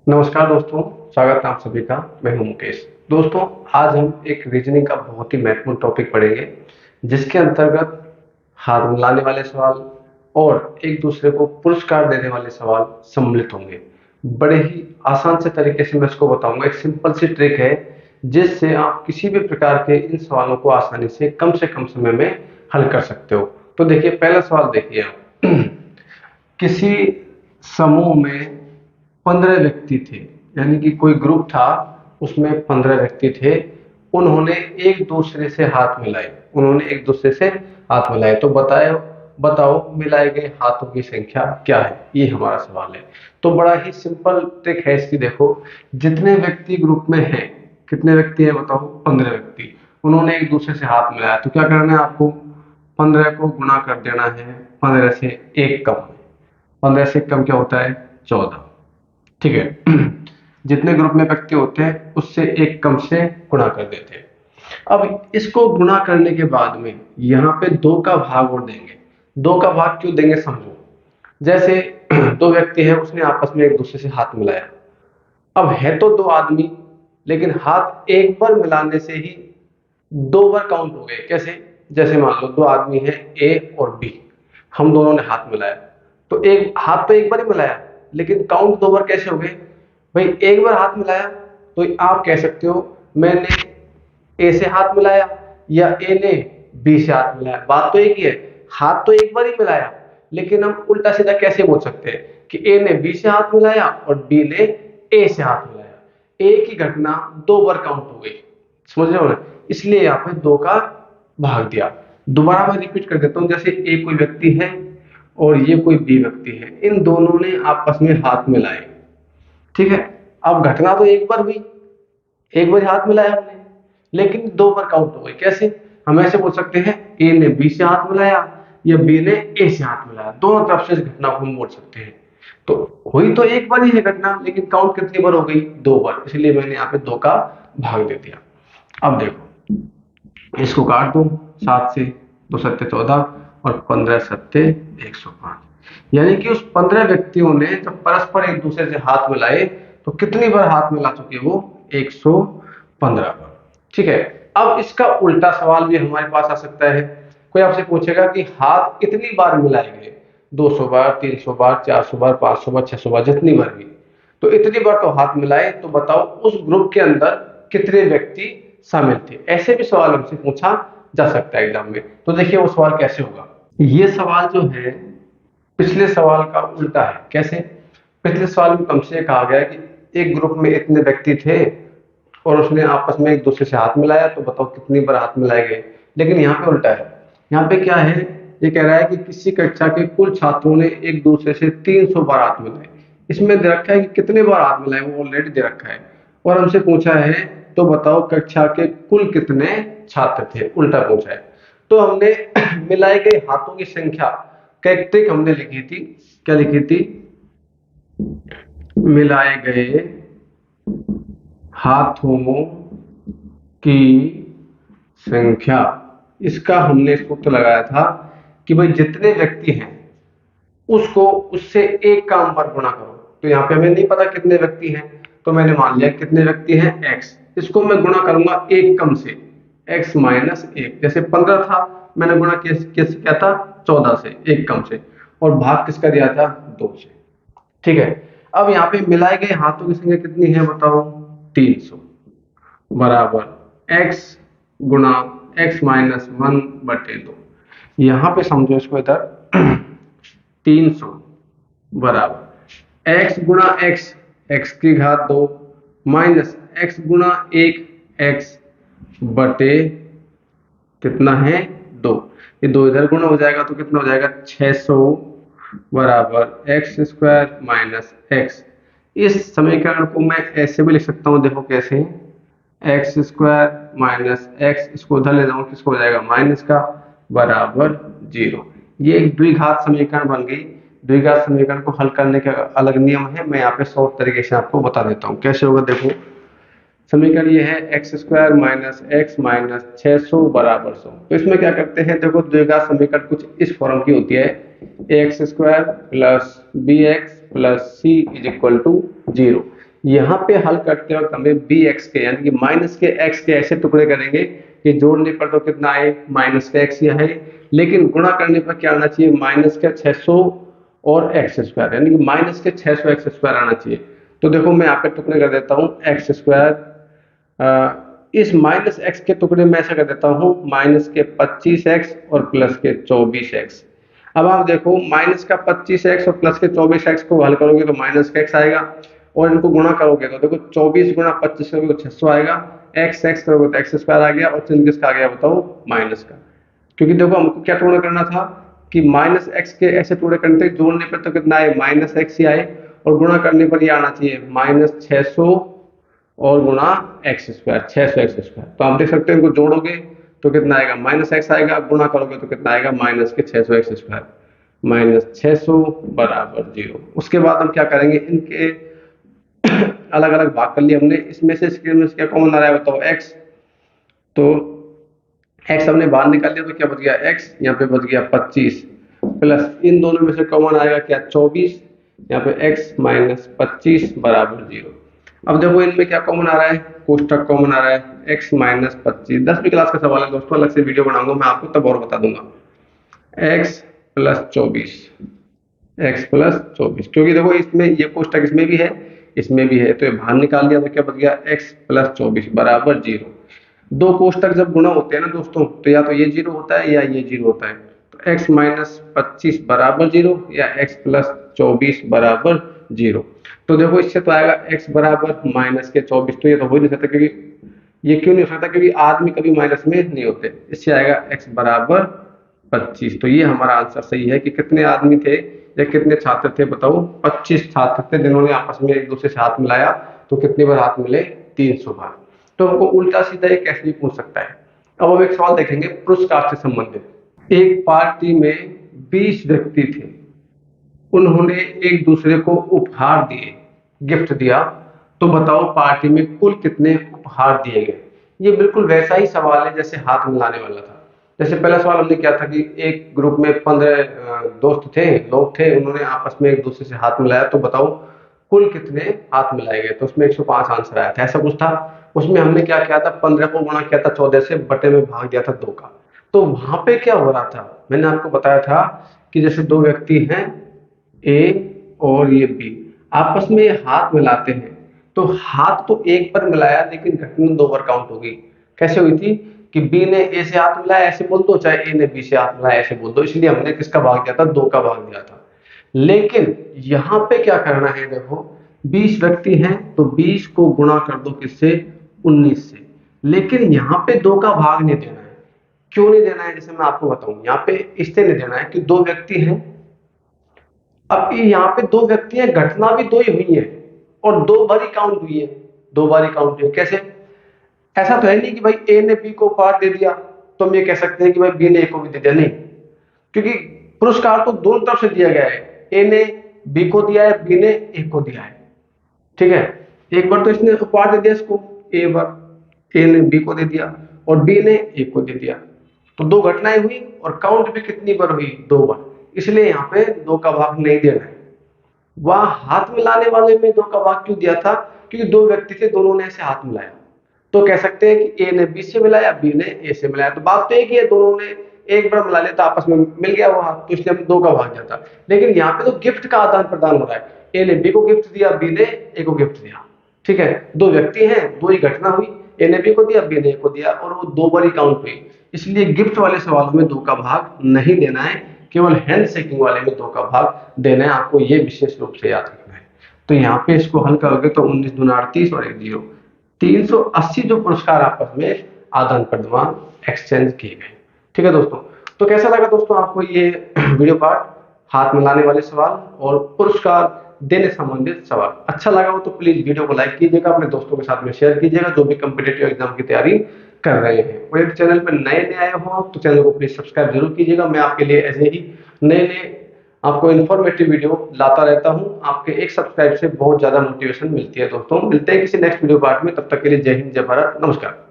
नमस्कार दोस्तों, स्वागत है आप सभी का। मैं हूं मुकेश। दोस्तों, आज हम एक रीजनिंग का बहुत ही महत्वपूर्ण टॉपिक पढ़ेंगे, जिसके अंतर्गत हाथ मिलाने वाले सवाल और एक दूसरे को पुरस्कार देने वाले सवाल सम्मिलित होंगे। बड़े ही आसान से तरीके से मैं इसको बताऊंगा। एक सिंपल सी ट्रिक है जिससे आप किसी भी प्रकार के इन सवालों को आसानी से कम समय में हल कर सकते हो। तो देखिए, पहला सवाल देखिए आप। किसी समूह में 15 व्यक्ति थे, यानी कि कोई ग्रुप था, उसमें 15 व्यक्ति थे। उन्होंने एक दूसरे से हाथ मिलाए। हाथ मिलाए तो बताओ बताओ मिलाए गए हाथों की संख्या क्या है, ये हमारा सवाल है। तो बड़ा ही सिंपल ट्रिक है इसकी। देखो, जितने व्यक्ति ग्रुप में हैं, कितने व्यक्ति हैं बताओ? 15 व्यक्ति। उन्होंने एक दूसरे से हाथ मिलाया तो क्या करना है आपको? 15 को गुणा कर देना है 15 से। एक कम, 15 से कम क्या होता है? 14। ठीक है। जितने ग्रुप में व्यक्ति होते हैं उससे एक कम से गुणा कर देते हैं। अब इसको गुणा करने के बाद में यहाँ पे 2 का भाग और देंगे। 2 का भाग क्यों देंगे समझो। जैसे दो व्यक्ति है, उसने आपस में एक दूसरे से हाथ मिलाया। अब है तो 2 आदमी, लेकिन हाथ एक बार मिलाने से ही 2 बार काउंट हो गए। कैसे? जैसे मान लो 2 आदमी है, ए और बी। हम दोनों ने हाथ मिलाया तो एक हाथ तो एक बार ही मिलाया, लेकिन काउंट 2 बार कैसे हो गए भाई? एक बार हाथ मिलाया तो आप कह सकते हो मैंने ए से हाथ मिलाया या ए ने बी से हाथ मिलाया। बात तो एक ही है, हाथ तो एक बार ही मिलाया, लेकिन हम उल्टा सीधा कैसे बोल सकते हैं कि ए ने बी से हाथ मिलाया और बी ने ए से हाथ मिलाया। एक ही घटना 2 बार काउंट हो गई। समझ रहे हो ना? इसलिए यहाँ पे 2 का भाग दिया। दोबारा मैं रिपीट कर देता हूँ। जैसे ए कोई व्यक्ति है और ये कोई बी व्यक्ति है, इन दोनों ने आपस में हाथ मिलाए। ठीक है। अब घटना तो एक बार हुई, एक बार हाथ मिलाया हमने, लेकिन 2 बार काउंट हो गई। कैसे? हम ऐसे बोल सकते हैं ए ने बी से हाथ मिलाया या बी ने ए से हाथ मिलाया। दोनों तरफ से इस घटना को हम बोल सकते हैं। तो हुई तो एक बार ही है घटना, लेकिन काउंट कितनी बार हो गई? 2 बार। इसलिए मैंने यहाँ पे 2 का भाग दे दिया। अब देखो, इसको काट दो। 7 से 2 सत्ते 14 और 15 सत्ते 105। यानी कि उस 15 व्यक्तियों ने जब परस्पर एक दूसरे से हाथ मिलाए तो कितनी बार हाथ मिला चुके? वो 115 बार। ठीक है। अब इसका उल्टा सवाल भी हमारे पास आ सकता है। कोई आपसे पूछेगा कि हाथ कितनी बार मिलाए गए? 200 बार, 300 बार, 400 बार, 500 बार, 600 बार, जितनी बार भी। तो इतनी बार तो हाथ मिलाए, तो बताओ उस ग्रुप के अंदर कितने व्यक्ति शामिल थे? ऐसे भी सवाल हमसे पूछा जा सकता है एग्जाम में। तो देखिए वो सवाल कैसे होगा। ये सवाल जो है पिछले सवाल का उल्टा है। कैसे? पिछले सवाल में हमसे कहा गया कि एक ग्रुप में इतने व्यक्ति थे और उसने आपस में एक दूसरे से हाथ मिलाया, तो बताओ कितनी बार हाथ मिलाए गए। लेकिन यहाँ पे उल्टा है। यहाँ पे क्या है? ये कह रहा है कि किसी कक्षा के कुल छात्रों ने एक दूसरे से 300 बार हाथ मिलाए। इसमें दे रखा है कि कितने बार हाथ मिलाए, वो ऑलरेडी दे रखा है। और हमसे पूछा है तो बताओ कक्षा के कुल कितने छात्र थे, उल्टा पूछा है। तो हमने मिलाए गए हाथों की संख्या का एक ट्रिक हमने लिखी थी। क्या लिखी थी? मिलाए गए हाथों की संख्या। इसका हमने इसको उत्तर लगाया था कि भाई जितने व्यक्ति हैं उसको उससे एक काम पर गुणा करो। तो यहाँ पे हमें नहीं पता कितने व्यक्ति हैं, तो मैंने मान लिया कितने व्यक्ति हैं x। इसको मैं गुणा करूंगा एक कम से, x माइनस 1। जैसे 15 था, मैंने गुणा क्या था? 14 से, एक कम से। और भाग किसका दिया था? 2 से। ठीक है। अब यहाँ पे मिलाए गए हाथों की संख्या कितनी है बताओ? 300 बराबर x गुणा x माइनस 1/2। यहाँ पे समझो इसको इधर 300 बराबर x गुणा x की घात 2 माइनस x गुणा 1 x बटे कितना है? 2। ये 2 इधर गुणा हो जाएगा तो कितना हो जाएगा? 600 बराबर एक्स स्क्वायर माइनस एक्स। इस समीकरण को मैं ऐसे भी लिख सकता हूँ। देखो कैसे? एक्स स्क्वायर माइनस एक्स, इसको उधर ले जाऊं, किसको हो जाएगा? माइनस का, बराबर 0। ये एक द्विघात समीकरण बन गई। द्विघात समीकरण को हल करने का अलग नियम है, मैं यहाँ पे शॉर्ट तरीके से आपको बता देता हूँ कैसे होगा। देखो, समीकरण ये है x square minus x minus 600 बराबर 100। तो इसमें क्या करते हैं? देखो, द्विघात समीकरण कुछ इस फॉर्म की होती है, x square plus b x plus c is equal to 0। यहाँ पे हल करते वक्त हमें बी एक्स के यानी कि माइनस के एक्स के ऐसे टुकड़े करेंगे कि जोड़ने पर तो कितना आए, माइनस का एक्स ही है, लेकिन गुणा करने पर क्या आना चाहिए, माइनस का 600 और एक्स स्क्वायर, यानी कि माइनस के 600 एक्स स्क्वायर आना चाहिए। तो देखो मैं यहाँ पे टुकड़े कर देता हूँ एक्स स्क्वायर, इस माइनस एक्स के टुकड़े में ऐसा कर देता हूँ माइनस के 25x और प्लस के 24x। अब आप देखो माइनस का 25x और प्लस के 24x को हल करोगे तो माइनस का x आएगा, और इनको गुणा करोगे तो देखो 24 गुणा 25 करोगे तो 600 आएगा, एक्स एक्स करोगे तो एक्स स्क्वायर आ गया, और चिन्ह किसका आ गया बताओ, माइनस का। क्योंकि देखो हमको क्या टुकड़ा करना था कि माइनस एक्स के ऐसे टुकड़े करने थे, जोड़ने पर तो कितना आए, माइनस एक्स ही आए, और गुणा करने पर ये आना चाहिए माइनस 600 और गुणा एक्स स्क्वायर, 600 एक्स स्क्वायर। तो आप देख सकते हैं इनको जोड़ोगे तो कितना आएगा, माइनस एक्स आएगा, गुणा करोगे तो कितना आएगा, माइनस के 600 एक्स स्क्वायर, माइनस 600 बराबर 0। उसके बाद हम क्या करेंगे, इनके अलग अलग भाग कर लिए हमने, इसमें से क्या कॉमन आ रहा है बताओ, एक्स। तो एक्स हमने बाहर निकाल लिया तो क्या बच गया, एक्स, यहाँ पे बच गया 25, प्लस इन दोनों में से कॉमन आएगा क्या, 24, यहाँ पे एक्स माइनस 25 बराबर 0। अब देखो इनमें क्या कॉमन आ रहा है, कोष्टक कॉमन आ रहा है, एक्स माइनस 25। 10वीं क्लास का सवाल है दोस्तों, अलग से वीडियो बनाऊंगा मैं आपको, तब और बता दूंगा। एक्स प्लस 24, एक्स प्लस 24, क्योंकि देखो इसमें ये कोष्टक इसमें भी है, इसमें भी है, तो ये बाहर निकाल दिया तो क्या बच गया, एक्स प्लस 24 बराबर 0। दो कोष्टक जब गुणा होते हैं ना दोस्तों, तो या तो ये 0 होता है या ये 0 होता है। तो एक्स माइनस 25 बराबर 0 या एक्स प्लस 24 बराबर 0। तो देखो इससे तो आएगा एक्स बराबर माइनस के 24, तो ये तो हो नहीं सकता, क्योंकि ये क्यों नहीं हो सकता, क्योंकि आदमी कभी माइनस में नहीं होते। इससे आएगा एक्स बराबर 25। तो ये हमारा आंसर सही है कि कितने आदमी थे या कितने छात्र थे बताओ, 25 छात्र थे जिन्होंने आपस में एक दूसरे से हाथ मिलाया। तो कितनी बार हाथ मिले, 300 बार। तो हमको उल्टा सीधा ये कैसे भी पूछ सकता है। अब हम एक सवाल देखेंगे पुरस्कार से संबंधित। एक पार्टी में 20 व्यक्ति थे, उन्होंने एक दूसरे को उपहार दिए, गिफ्ट दिया। तो बताओ पार्टी में कुल कितने उपहार दिए गए। ये बिल्कुल वैसा ही सवाल है जैसे हाथ मिलाने वाला था। जैसे पहला सवाल हमने क्या था कि एक ग्रुप में 15 दोस्त थे, लोग थे, उन्होंने आपस में एक दूसरे से हाथ मिलाया, तो बताओ कुल कितने हाथ मिलाए गए। तो उसमें 105 आंसर आया था, ऐसा कुछ था। उसमें हमने क्या किया था, 15 को गुणा किया था 14 से, बटे में भाग दिया था 2 का। तो वहां पे क्या हो रहा था, मैंने आपको बताया था कि जैसे दो व्यक्ति हैं ए और ये बी, आपस में हाथ मिलाते हैं, तो हाथ तो एक बार मिलाया लेकिन घटना 2 बार काउंट होगी। कैसे हुई थी कि बी ने ए से हाथ मिलाया ऐसे बोल दो, चाहे ए ने बी से हाथ मिलाया ऐसे बोल दो, इसलिए हमने किसका भाग दिया था, 2 का भाग दिया था। लेकिन यहाँ पे क्या करना है, देखो 20 व्यक्ति हैं तो 20 को गुणा कर दो किससे, 19 से। लेकिन यहाँ पे 2 का भाग नहीं देना है। क्यों नहीं देना है, जैसे मैं आपको बताऊं, यहाँ पे इससे नहीं देना है कि 2 व्यक्ति हैं। अब यहाँ पे 2 व्यक्ति हैं, घटना भी 2 ही हुई है और 2 बार ही काउंट हुई है, 2 बार ही काउंट हुई है। कैसे, ऐसा तो है नहीं कि भाई ए ने बी को पार्ट दे दिया तो हम ये कह सकते हैं कि भाई बी ने ए को भी दे दिया, नहीं। क्योंकि पुरस्कार तो दोनों तरफ से दिया गया है, ए ने बी को दिया है, बी ने ए को दिया है। ठीक है, एक बार तो इसने पार्ट दे दिया इसको, ए बार ए ने बी को दे दिया और बी ने ए को दे दिया। तो 2 घटनाएं हुई और काउंट भी कितनी बार हुई, 2 बार। इसलिए यहाँ पे 2 का भाग नहीं देना है। वहां हाथ मिलाने वाले में 2 का भाग क्यों दिया था, क्योंकि 2 व्यक्ति थे, दोनों ने ऐसे हाथ मिलाया। तो कह सकते हैं कि ए ने बी से मिलाया, बी ने ए से मिलाया, तो बात तो एक ही है, दोनों ने एक बार मिला लिया तो आपस में मिल गया वो हाथ, तो इसलिए हम 2 का भाग दिया था। लेकिन यहाँ पे तो गिफ्ट का आदान प्रदान हो रहा है, ए ने बी को गिफ्ट दिया, बी ने ए को गिफ्ट दिया। ठीक है, 2 व्यक्ति हैं, 2 ही घटना हुई, ए ने बी को दिया, बी ने ए को दिया, और वो 2 बार ही काउंट हुई। इसलिए गिफ्ट वाले सवालों में 2 का भाग नहीं देना है, केवल हैंड शेकिंग वाले में 2 का भाग देना है। आपको ये विशेष रूप से याद रखना है। तो यहाँ पे इसको हल करोगे तो 19 दूना 38 और 1 0, 380 जो पुरस्कार आपस में आदान प्रदान एक्सचेंज किए गए। ठीक है दोस्तों, तो कैसा लगा दोस्तों आपको ये वीडियो पार्ट, हाथ मिलाने वाले सवाल और पुरस्कार देने संबंधित सवाल। अच्छा लगा हो तो प्लीज वीडियो को लाइक कीजिएगा, अपने दोस्तों के साथ में शेयर कीजिएगा जो भी कॉम्पिटिटिव एग्जाम की तैयारी कर रहे हैं। और यदि चैनल पर नए आए हो तो चैनल को प्लीज सब्सक्राइब जरूर कीजिएगा। मैं आपके लिए ऐसे ही नए नए आपको इन्फॉर्मेटिव वीडियो लाता रहता हूं। आपके एक सब्सक्राइब से बहुत ज्यादा मोटिवेशन मिलती है। दोस्तों मिलते हैं किसी नेक्स्ट वीडियो पार्ट में, तब तक के लिए जय हिंद, जय भारत, नमस्कार।